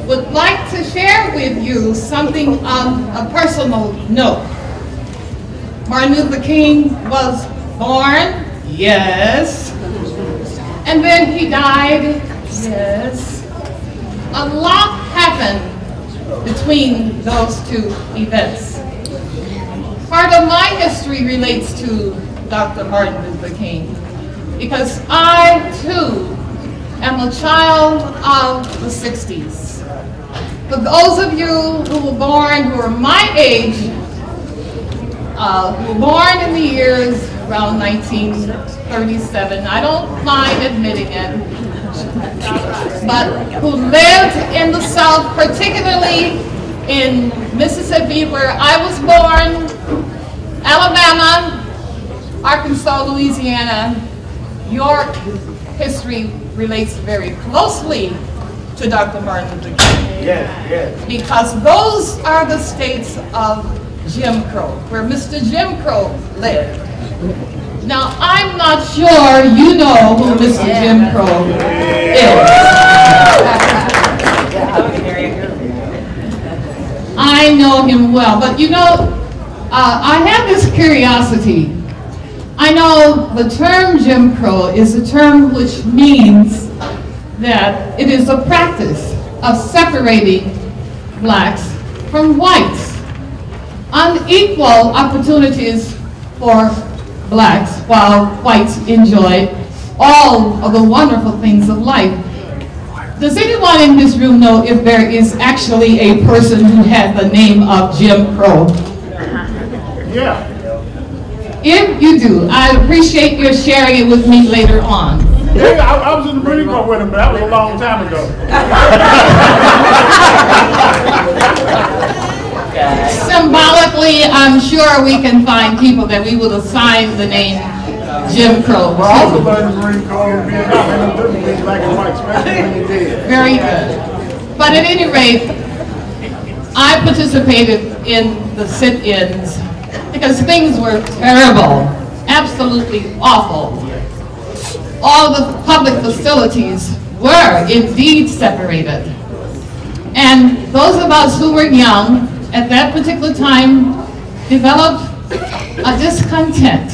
would like to share with you something of a personal note. Martin Luther King was born, yes, and then he died, yes. A lot happened between those two events. Part of my history relates to Dr. Martin Luther King, because I, too, am a child of the 60s. For those of you who were born, who are my age, who were born in the years around 1937, I don't mind admitting it, but who lived in the South, particularly in Mississippi, where I was born, Alabama, Arkansas, Louisiana, your history relates very closely to Dr. Martin Luther King. Yes, yes. Because those are the states of Jim Crow, where Mr. Jim Crow lived. Now, I'm not sure you know who Mr. Jim Crow is. I know him well, but you know, I have this curiosity. I know the term Jim Crow is a term which means that it is a practice of separating blacks from whites. Unequal opportunities for blacks while whites enjoy all of the wonderful things of life. Does anyone in this room know if there is actually a person who had the name of Jim Crow? Yeah. If you do, I appreciate your sharing it with me later on. Yeah, I was in the Marine Corps with him, but that was a long time ago. Symbolically, I'm sure we can find people that we will assign the name Jim Crow. Well, I also learned the Marine Corps in Vietnam, and them different things black and white, especially when they did. Very good. But at any rate, I participated in the sit-ins because things were terrible, absolutely awful. All the public facilities were indeed separated. And those of us who were young at that particular time developed a discontent.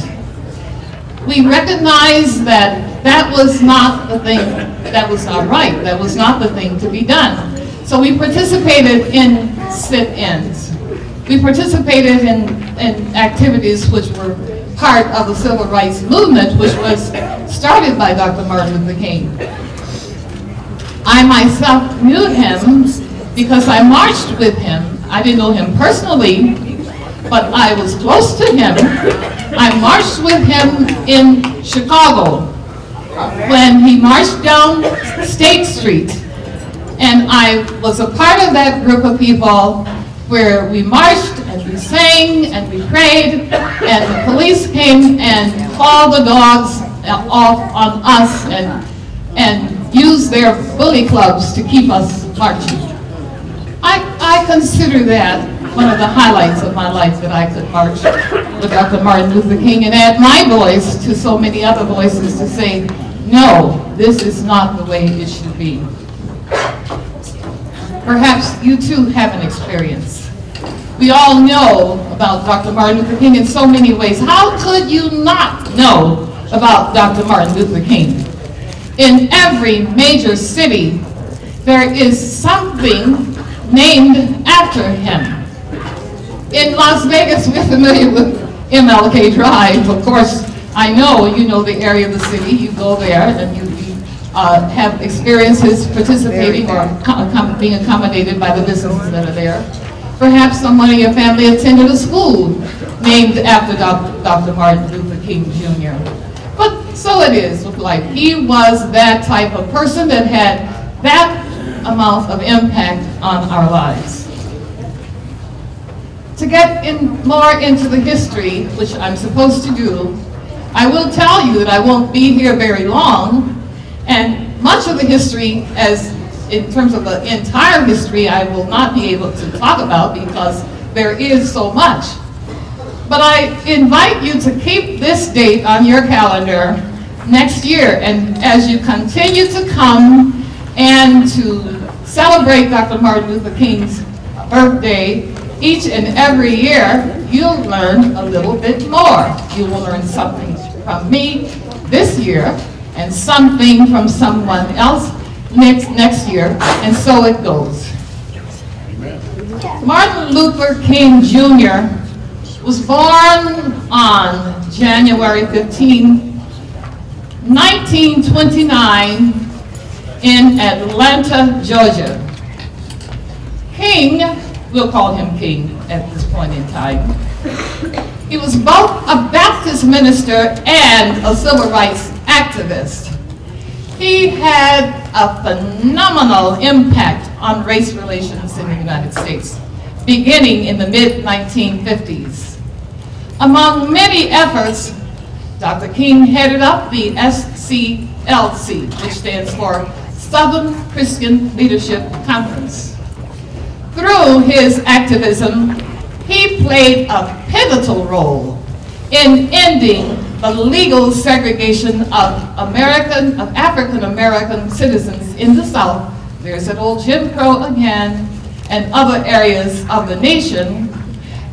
We recognized that that was not the thing that was not right. That was not the thing to be done. So we participated in sit-ins. We participated in activities which were part of the civil rights movement, which was started by Dr. Martin Luther King. I myself knew him because I marched with him. I didn't know him personally, but I was close to him. I marched with him in Chicago when he marched down State Street. And I was a part of that group of people where we marched and we sang and we prayed, and the police came and called the dogs off on us and used their bully clubs to keep us marching. I consider that one of the highlights of my life, that I could march with Dr. Martin Luther King and add my voice to so many other voices to say, no, this is not the way it should be. Perhaps you too have an experience. We all know about Dr. Martin Luther King in so many ways. How could you not know about Dr. Martin Luther King? In every major city, there is something named after him. In Las Vegas, we're familiar with MLK Drive. Of course, I know you know the area of the city. You go there and you have experiences participating or being accommodated by the businesses that are there. Perhaps someone in your family attended a school named after Dr. Martin Luther King Jr. But so it is with life. He was that type of person that had that amount of impact on our lives. To get more into the history, which I'm supposed to do, I will tell you that I won't be here very long, and much of the history, as in terms of the entire history, I will not be able to talk about because there is so much. But I invite you to keep this date on your calendar next year, and as you continue to come and to celebrate Dr. Martin Luther King's birthday each and every year, you'll learn a little bit more. You will learn something from me this year and something from someone else next year, and so it goes. Martin Luther King Jr. was born on January 15, 1929 in Atlanta, Georgia. King, we'll call him King at this point in time. He was both a Baptist minister and a civil rights activist. He had a phenomenal impact on race relations in the United States, beginning in the mid-1950s. Among many efforts, Dr. King headed up the SCLC, which stands for Southern Christian Leadership Conference. Through his activism, he played a pivotal role in ending the legal segregation of African American citizens in the South. There's that old Jim Crow again, and other areas of the nation,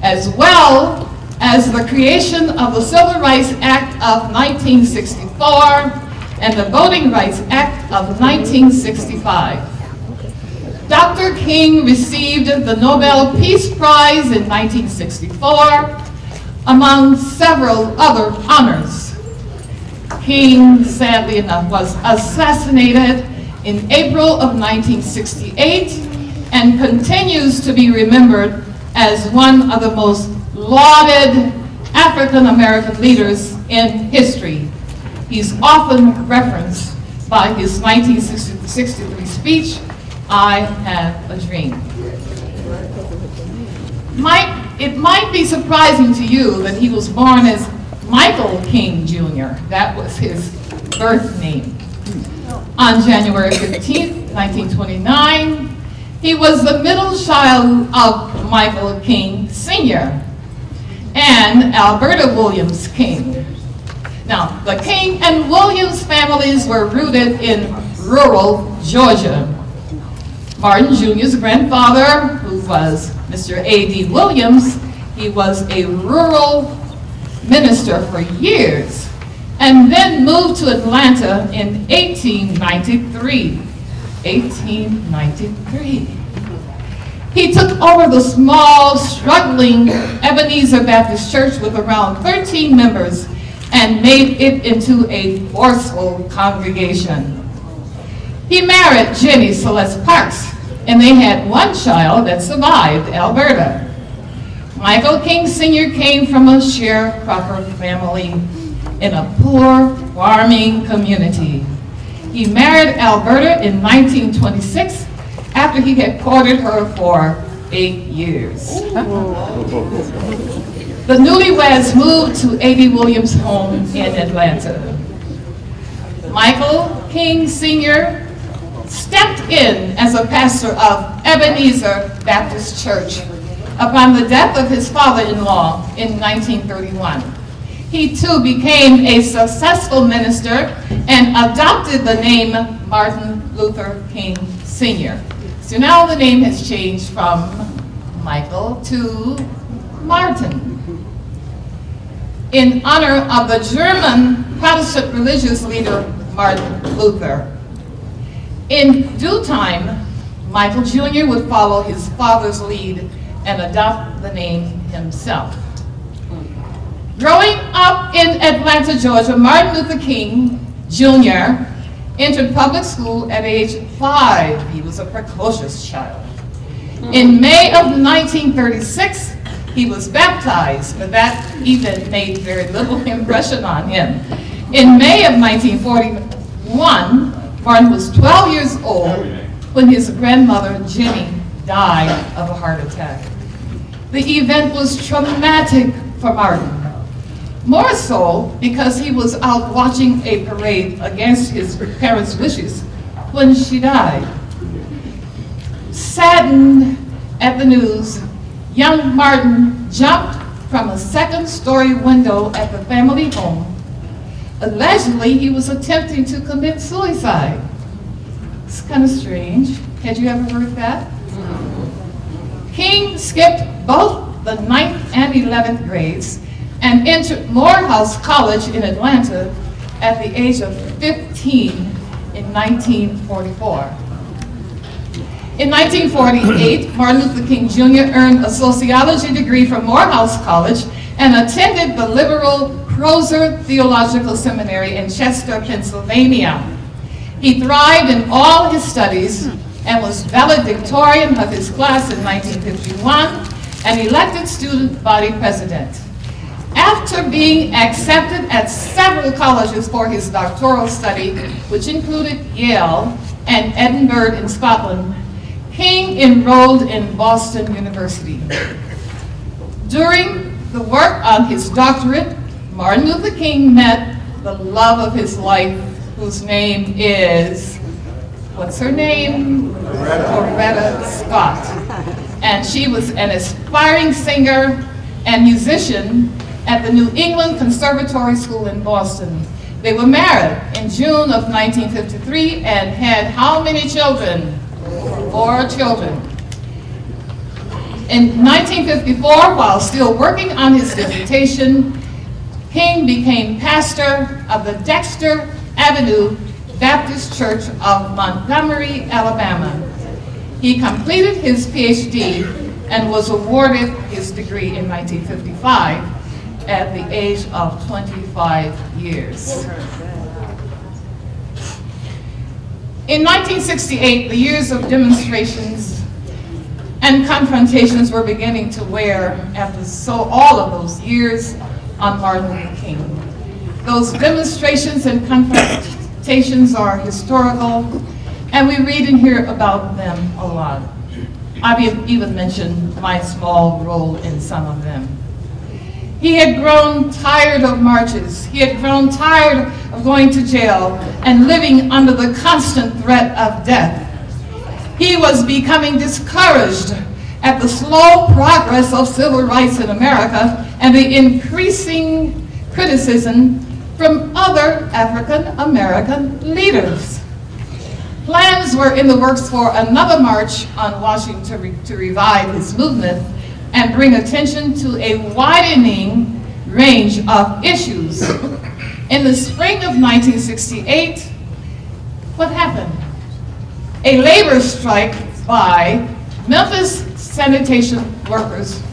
as well as the creation of the Civil Rights Act of 1964 and the Voting Rights Act of 1965. Dr. King received the Nobel Peace Prize in 1964, among several other honors. King, sadly enough, was assassinated in April of 1968 and continues to be remembered as one of the most lauded African American leaders in history. He's often referenced by his 1963 speech, "I Have a Dream." It might be surprising to you that he was born as Michael King Jr. That was his birth name. On January 15, 1929, he was the middle child of Michael King Sr. and Alberta Williams King. Now, the King and Williams families were rooted in rural Georgia. Martin Jr.'s grandfather, who was Mr. A.D. Williams, he was a rural minister for years, and then moved to Atlanta in 1893. 1893. He took over the small, struggling Ebenezer Baptist Church with around 13 members and made it into a forceful congregation. He married Jenny Celeste Parks, and they had one child that survived, Alberta. Michael King Sr. came from a sharecropper family in a poor farming community. He married Alberta in 1926 after he had courted her for 8 years. The newlyweds moved to A.D. Williams' home in Atlanta. Michael King Sr. stepped in as a pastor of Ebenezer Baptist Church upon the death of his father-in-law in 1931. He too became a successful minister and adopted the name Martin Luther King Sr. So now the name has changed from Michael to Martin, in honor of the German Protestant religious leader Martin Luther. In due time, Michael Jr. would follow his father's lead and adopt the name himself. Growing up in Atlanta, Georgia, Martin Luther King Jr. entered public school at age 5. He was a precocious child. In May of 1936, he was baptized, but that event made very little impression on him. In May of 1941, Martin was 12 years old when his grandmother, Jenny, died of a heart attack. The event was traumatic for Martin, more so because he was out watching a parade against his parents' wishes when she died. Saddened at the news, young Martin jumped from a second-story window at the family home. Allegedly, he was attempting to commit suicide. It's kind of strange. Had you ever heard that? King skipped both the 9th and 11th grades and entered Morehouse College in Atlanta at the age of 15 in 1944. In 1948, Martin Luther King Jr. earned a sociology degree from Morehouse College and attended the liberal Crozer Theological Seminary in Chester, Pennsylvania. He thrived in all his studies and was valedictorian of his class in 1951 and elected student body president. After being accepted at several colleges for his doctoral study, which included Yale and Edinburgh in Scotland, King enrolled in Boston University. During the work on his doctorate, Martin Luther King met the love of his life, whose name is, what's her name? Loretta Scott. And she was an aspiring singer and musician at the New England Conservatory School in Boston. They were married in June of 1953 and had how many children? 4 children. In 1954, while still working on his dissertation, King became pastor of the Dexter Avenue Baptist Church of Montgomery, Alabama. He completed his PhD and was awarded his degree in 1955 at the age of 25 years. In 1968, the years of demonstrations and confrontations were beginning to wear after all of those years on Martin Luther King. Those demonstrations and confrontations are historical, and we read and hear about them a lot. I've even mentioned my small role in some of them. He had grown tired of marches. He had grown tired of going to jail and living under the constant threat of death. He was becoming discouraged at the slow progress of civil rights in America and the increasing criticism from other African American leaders. Plans were in the works for another march on Washington to revive his movement and bring attention to a widening range of issues. In the spring of 1968, what happened? A labor strike by Memphis sanitation workers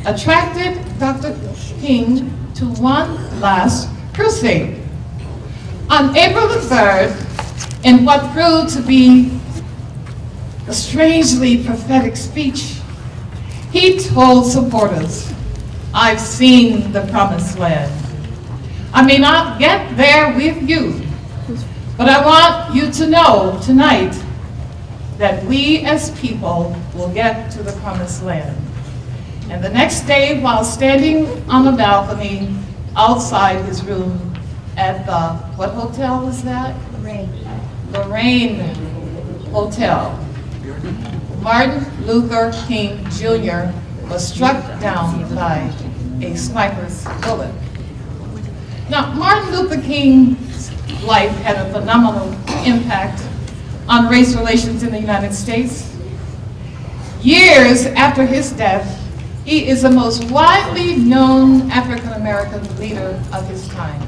attracted Dr. King to one last crusade. On April the 3rd, in what proved to be a strangely prophetic speech, he told supporters, "I've seen the promised land. I may not get there with you, but I want you to know tonight that we as people will get to the promised land." And the next day, while standing on a balcony outside his room at the, what hotel was that? Lorraine Hotel, Martin Luther King Jr. was struck down by a sniper's bullet. Now, Martin Luther King's life had a phenomenal impact on race relations in the United States. Years after his death, he is the most widely known African American leader of his time.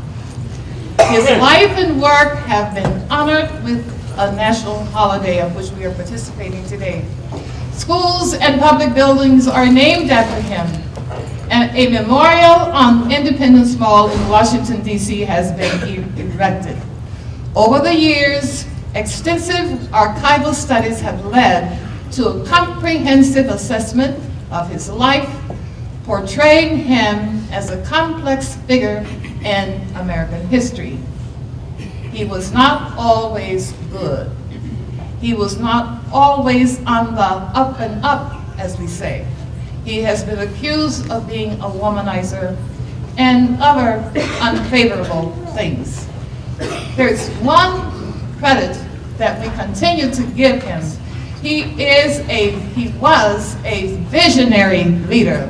His life and work have been honored with a national holiday of which we are participating today. Schools and public buildings are named after him, and a memorial on Independence Mall in Washington, D.C. has been erected. Over the years, extensive archival studies have led to a comprehensive assessment of his life, portraying him as a complex figure in American history. He was not always good. He was not always on the up and up, as we say. He has been accused of being a womanizer and other unfavorable things. There's one credit that we continue to give him. He was a visionary leader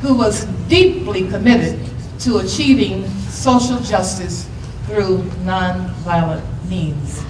who was deeply committed to achieving social justice through nonviolent means.